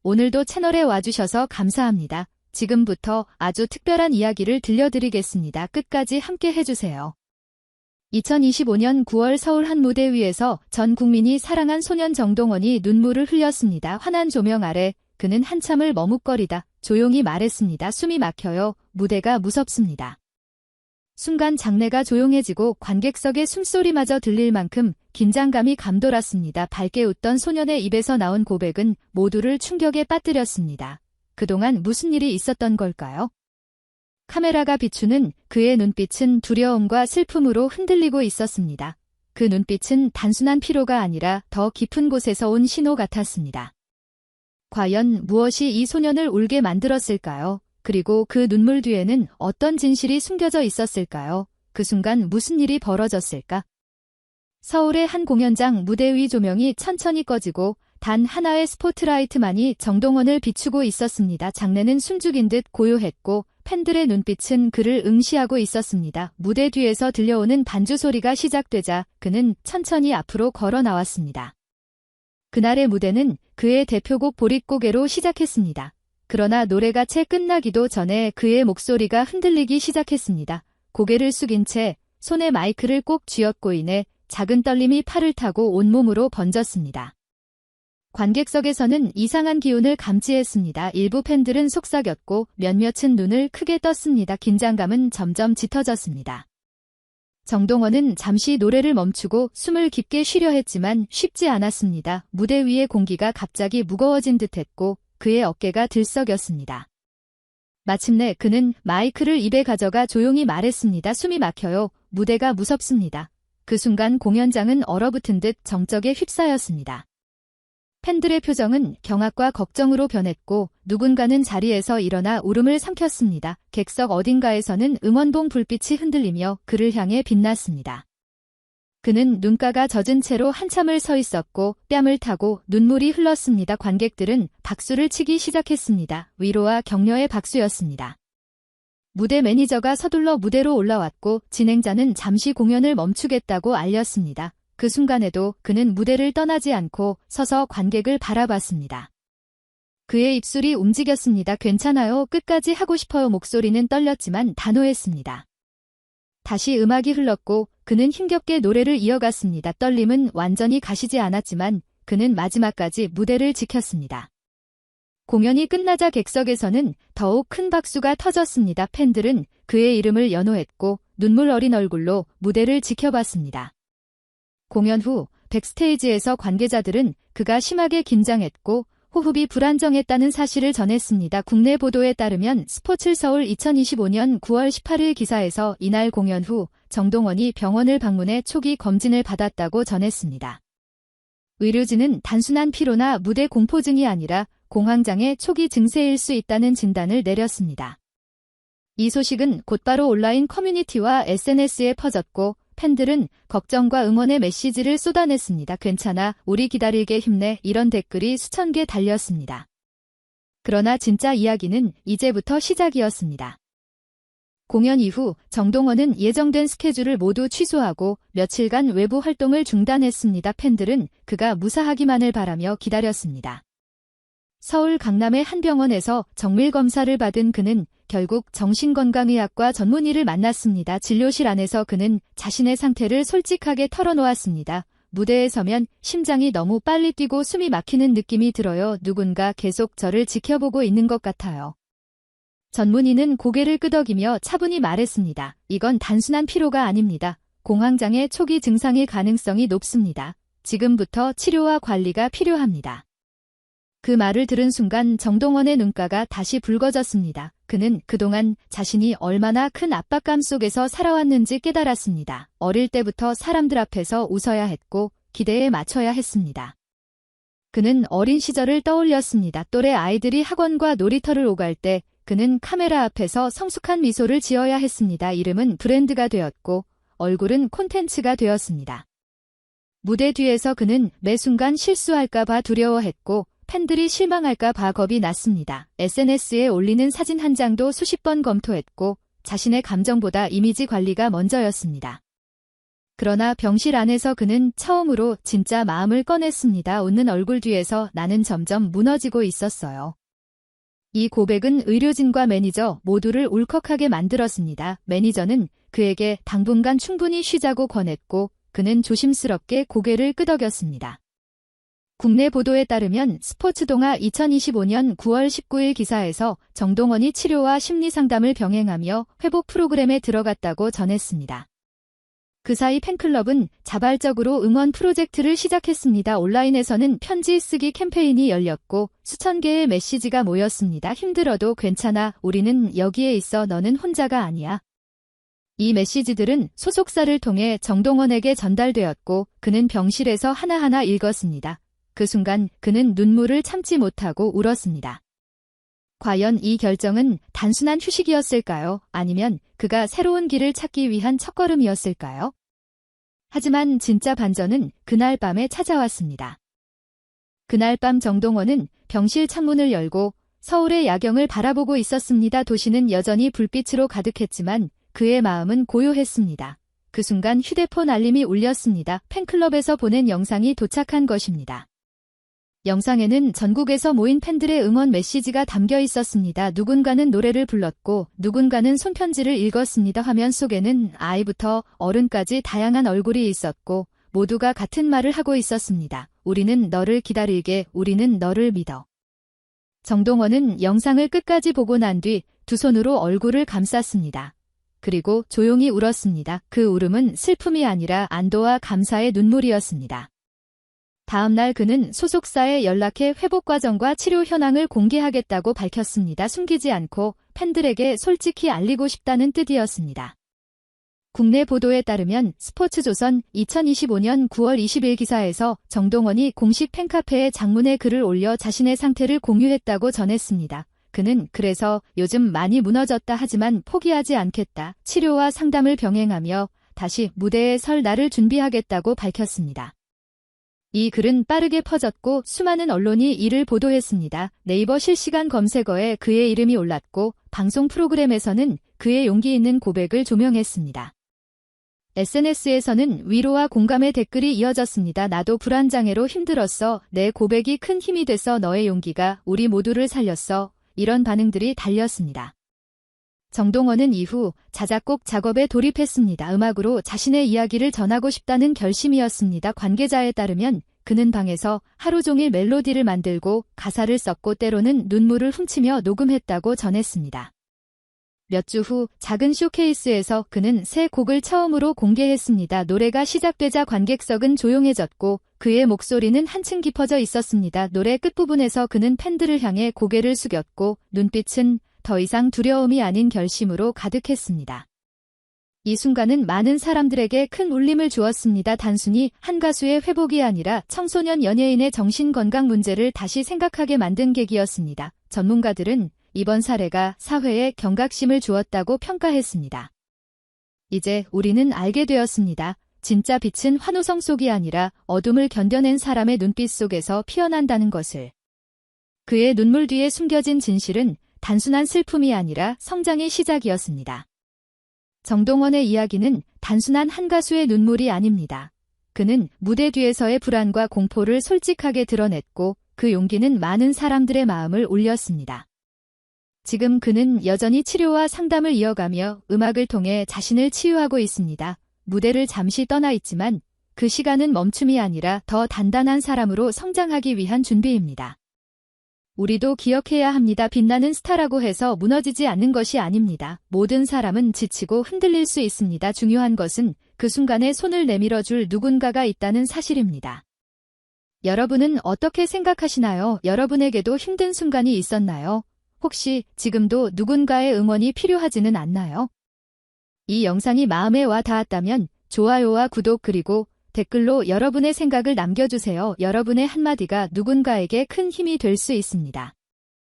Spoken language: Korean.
오늘도 채널에 와주셔서 감사합니다. 지금부터 아주 특별한 이야기를 들려드리겠습니다. 끝까지 함께 해주세요. 2025년 9월 서울 한 무대 위에서 전 국민이 사랑한 소년 정동원이 눈물을 흘렸습니다. 환한 조명 아래 그는 한참을 머뭇거리다 조용히 말했습니다. 숨이 막혀요. 무대가 무섭습니다. 순간 장내가 조용해지고 관객석의 숨소리마저 들릴 만큼 긴장감이 감돌았습니다. 밝게 웃던 소년의 입에서 나온 고백은 모두를 충격에 빠뜨렸습니다. 그동안 무슨 일이 있었던 걸까요? 카메라가 비추는 그의 눈빛은 두려움과 슬픔으로 흔들리고 있었습니다. 그 눈빛은 단순한 피로가 아니라 더 깊은 곳에서 온 신호 같았습니다. 과연 무엇이 이 소년을 울게 만들었을까요? 그리고 그 눈물 뒤에는 어떤 진실이 숨겨져 있었을까요? 그 순간 무슨 일이 벌어졌을까? 서울의 한 공연장 무대 위 조명이 천천히 꺼지고 단 하나의 스포트라이트만이 정동원을 비추고 있었습니다. 장내는 숨죽인 듯 고요했고 팬들의 눈빛은 그를 응시하고 있었습니다. 무대 뒤에서 들려오는 반주 소리가 시작되자 그는 천천히 앞으로 걸어 나왔습니다. 그날의 무대는 그의 대표곡 보릿고개로 시작했습니다. 그러나 노래가 채 끝나기도 전에 그의 목소리가 흔들리기 시작했습니다. 고개를 숙인 채 손에 마이크를 꼭 쥐었고 이내 작은 떨림이 팔을 타고 온몸으로 번졌습니다. 관객석에서는 이상한 기운을 감지했습니다. 일부 팬들은 속삭였고 몇몇은 눈을 크게 떴습니다. 긴장감은 점점 짙어졌습니다. 정동원은 잠시 노래를 멈추고 숨을 깊게 쉬려 했지만 쉽지 않았습니다. 무대 위의 공기가 갑자기 무거워진 듯했고 그의 어깨가 들썩였습니다. 마침내 그는 마이크를 입에 가져가 조용히 말했습니다. 숨이 막혀요. 무대가 무섭습니다. 그 순간 공연장은 얼어붙은 듯 정적에 휩싸였습니다. 팬들의 표정은 경악과 걱정으로 변했고 누군가는 자리에서 일어나 울음을 삼켰습니다. 객석 어딘가에서는 응원봉 불빛이 흔들리며 그를 향해 빛났습니다. 그는 눈가가 젖은 채로 한참을 서 있었고 뺨을 타고 눈물이 흘렀습니다. 관객들은 박수를 치기 시작했습니다. 위로와 격려의 박수였습니다. 무대 매니저가 서둘러 무대로 올라왔고 진행자는 잠시 공연을 멈추겠다고 알렸습니다. 그 순간에도 그는 무대를 떠나지 않고 서서 관객을 바라봤습니다. 그의 입술이 움직였습니다. 괜찮아요. 끝까지 하고 싶어요. 목소리는 떨렸지만 단호했습니다. 다시 음악이 흘렀고 그는 힘겹게 노래를 이어갔습니다. 떨림은 완전히 가시지 않았지만 그는 마지막까지 무대를 지켰습니다. 공연이 끝나자 객석에서는 더욱 큰 박수가 터졌습니다. 팬들은 그의 이름을 연호했고 눈물 어린 얼굴로 무대를 지켜봤습니다. 공연 후 백스테이지에서 관계자들은 그가 심하게 긴장했고 호흡이 불안정했다는 사실을 전했습니다. 국내 보도에 따르면 스포츠서울 2025년 9월 18일 기사에서 이날 공연 후 정동원이 병원을 방문해 초기 검진을 받았다고 전했습니다. 의료진은 단순한 피로나 무대 공포증이 아니라 공황장애 초기 증세일 수 있다는 진단을 내렸습니다. 이 소식은 곧바로 온라인 커뮤니티와 SNS에 퍼졌고 팬들은 걱정과 응원의 메시지를 쏟아냈습니다. 괜찮아, 우리 기다리게 힘내 이런 댓글이 수천 개 달렸습니다. 그러나 진짜 이야기는 이제부터 시작이었습니다. 공연 이후 정동원은 예정된 스케줄을 모두 취소하고 며칠간 외부 활동을 중단했습니다. 팬들은 그가 무사하기만을 바라며 기다렸습니다. 서울 강남의 한 병원에서 정밀검사를 받은 그는 결국 정신건강의학과 전문의를 만났습니다. 진료실 안에서 그는 자신의 상태를 솔직하게 털어놓았습니다. 무대에 서면 심장이 너무 빨리 뛰고 숨이 막히는 느낌이 들어요. 누군가 계속 저를 지켜보고 있는 것 같아요. 전문의는 고개를 끄덕이며 차분히 말했습니다. 이건 단순한 피로가 아닙니다. 공황장애 초기 증상일 가능성이 높습니다. 지금부터 치료와 관리가 필요합니다. 그 말을 들은 순간 정동원의 눈가가 다시 붉어졌습니다. 그는 그동안 자신이 얼마나 큰 압박감 속에서 살아왔는지 깨달았습니다. 어릴 때부터 사람들 앞에서 웃어야 했고 기대에 맞춰야 했습니다. 그는 어린 시절을 떠올렸습니다. 또래 아이들이 학원과 놀이터를 오갈 때 그는 카메라 앞에서 성숙한 미소를 지어야 했습니다. 이름은 브랜드가 되었고 얼굴은 콘텐츠가 되었습니다. 무대 뒤에서 그는 매 순간 실수할까 봐 두려워했고 팬들이 실망할까 봐 겁이 났습니다. SNS에 올리는 사진 한 장도 수십 번 검토했고 자신의 감정보다 이미지 관리가 먼저였습니다. 그러나 병실 안에서 그는 처음으로 진짜 마음을 꺼냈습니다. 웃는 얼굴 뒤에서 나는 점점 무너지고 있었어요. 이 고백은 의료진과 매니저 모두를 울컥하게 만들었습니다. 매니저는 그에게 당분간 충분히 쉬자고 권했고 그는 조심스럽게 고개를 끄덕였습니다. 국내 보도에 따르면 스포츠동아 2025년 9월 19일 기사에서 정동원이 치료와 심리상담을 병행하며 회복 프로그램에 들어갔다고 전했습니다. 그 사이 팬클럽은 자발적으로 응원 프로젝트를 시작했습니다. 온라인에서는 편지 쓰기 캠페인이 열렸고 수천 개의 메시지가 모였습니다. 힘들어도 괜찮아. 우리는 여기에 있어. 너는 혼자가 아니야. 이 메시지들은 소속사를 통해 정동원에게 전달되었고 그는 병실에서 하나하나 읽었습니다. 그 순간 그는 눈물을 참지 못하고 울었습니다. 과연 이 결정은 단순한 휴식이었을까요? 아니면 그가 새로운 길을 찾기 위한 첫걸음이었을까요? 하지만 진짜 반전은 그날 밤에 찾아왔습니다. 그날 밤 정동원은 병실 창문을 열고 서울의 야경을 바라보고 있었습니다. 도시는 여전히 불빛으로 가득했지만 그의 마음은 고요했습니다. 그 순간 휴대폰 알림이 울렸습니다. 팬클럽에서 보낸 영상이 도착한 것입니다. 영상에는 전국에서 모인 팬들의 응원 메시지가 담겨 있었습니다. 누군가는 노래를 불렀고 누군가는 손편지를 읽었습니다. 화면 속에는 아이부터 어른까지 다양한 얼굴이 있었고 모두가 같은 말을 하고 있었습니다. 우리는 너를 기다릴게. 우리는 너를 믿어. 정동원은 영상을 끝까지 보고 난 뒤 두 손으로 얼굴을 감쌌습니다. 그리고 조용히 울었습니다. 그 울음은 슬픔이 아니라 안도와 감사의 눈물이었습니다. 다음 날 그는 소속사에 연락해 회복 과정과 치료 현황을 공개하겠다고 밝혔습니다. 숨기지 않고 팬들에게 솔직히 알리고 싶다는 뜻이었습니다. 국내 보도에 따르면 스포츠조선 2025년 9월 20일 기사에서 정동원이 공식 팬카페에 장문의 글을 올려 자신의 상태를 공유했다고 전했습니다. 그는 그래서 요즘 많이 무너졌다 하지만 포기하지 않겠다. 치료와 상담을 병행하며 다시 무대에 설 날을 준비하겠다고 밝혔습니다. 이 글은 빠르게 퍼졌고 수많은 언론이 이를 보도했습니다. 네이버 실시간 검색어에 그의 이름이 올랐고 방송 프로그램에서는 그의 용기 있는 고백을 조명했습니다. SNS에서는 위로와 공감의 댓글이 이어졌습니다. 나도 불안장애로 힘들었어. 내 고백이 큰 힘이 돼서 너의 용기가 우리 모두를 살렸어. 이런 반응들이 달렸습니다. 정동원은 이후 자작곡 작업에 돌입했습니다. 음악으로 자신의 이야기를 전하고 싶다는 결심이었습니다. 관계자에 따르면 그는 방에서 하루 종일 멜로디를 만들고 가사를 썼고 때로는 눈물을 훔치며 녹음했다고 전했습니다. 몇 주 후 작은 쇼케이스에서 그는 새 곡을 처음으로 공개했습니다. 노래가 시작되자 관객석은 조용해졌고 그의 목소리는 한층 깊어져 있었습니다. 노래 끝부분에서 그는 팬들을 향해 고개를 숙였고 눈빛은 더 이상 두려움이 아닌 결심으로 가득했습니다. 이 순간은 많은 사람들에게 큰 울림을 주었습니다. 단순히 한 가수의 회복이 아니라 청소년 연예인의 정신건강 문제를 다시 생각하게 만든 계기였습니다. 전문가들은 이번 사례가 사회에 경각심을 주었다고 평가했습니다. 이제 우리는 알게 되었습니다. 진짜 빛은 환호성 속이 아니라 어둠을 견뎌낸 사람의 눈빛 속에서 피어난다는 것을. 그의 눈물 뒤에 숨겨진 진실은 단순한 슬픔이 아니라 성장의 시작이었습니다. 정동원의 이야기는 단순한 한 가수의 눈물이 아닙니다. 그는 무대 뒤에서의 불안과 공포를 솔직하게 드러냈고 그 용기는 많은 사람들의 마음을 울렸습니다. 지금 그는 여전히 치료와 상담을 이어가며 음악을 통해 자신을 치유하고 있습니다. 무대를 잠시 떠나 있지만 그 시간은 멈춤이 아니라 더 단단한 사람으로 성장하기 위한 준비입니다. 우리도 기억해야 합니다. 빛나는 스타라고 해서 무너지지 않는 것이 아닙니다. 모든 사람은 지치고 흔들릴 수 있습니다. 중요한 것은 그 순간에 손을 내밀어줄 누군가가 있다는 사실입니다. 여러분은 어떻게 생각하시나요? 여러분에게도 힘든 순간이 있었나요? 혹시 지금도 누군가의 응원이 필요하지는 않나요? 이 영상이 마음에 와 닿았다면 좋아요와 구독 그리고 댓글로 여러분의 생각을 남겨주세요. 여러분의 한마디가 누군가에게 큰 힘이 될 수 있습니다.